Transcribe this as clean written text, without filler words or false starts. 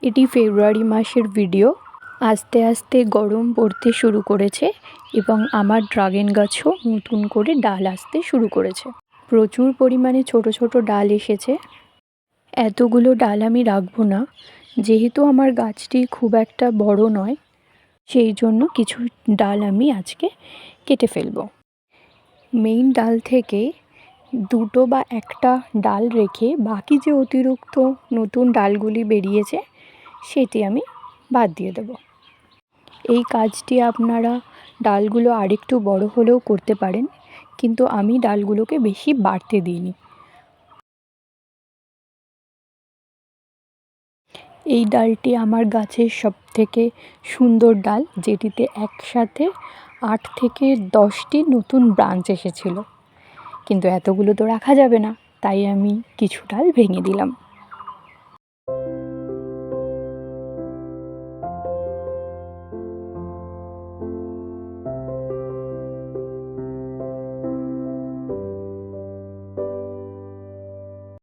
এটি ফেব্রুয়ারি মাসের ভিডিও। আস্তে আস্তে গরম পড়তে শুরু করেছে এবং আমার ড্রাগন গাছও নতুন করে ডাল আসতে শুরু করেছে। প্রচুর পরিমাণে ছোট ছোট ডাল এসেছে। এতগুলো ডাল আমি রাখবো না, যেহেতু আমার গাছটি খুব একটা বড় নয়, সেই জন্য কিছু ডাল আমি আজকে কেটে ফেলবো। মেইন ডাল থেকে দুটো বা একটা ডাল রেখে বাকি যে অতিরিক্ত নতুন ডালগুলি বেরিয়েছে সেটি আমি বাদ দিয়ে দেব। এই কাজটি আপনারা ডালগুলো আরেকটু বড় হলেও করতে পারেন, কিন্তু আমি ডালগুলোকে বেশি বাড়তে দিইনি। এই ডালটি আমার গাছের সবথেকে সুন্দর ডাল, যেটিতে একসাথে 8 থেকে 10টি নতুন ব্রাঞ্চ এসেছিল, কিন্তু এতগুলো তো রাখা যাবে না, তাই আমি কিছু ডাল ভেঙে দিলাম।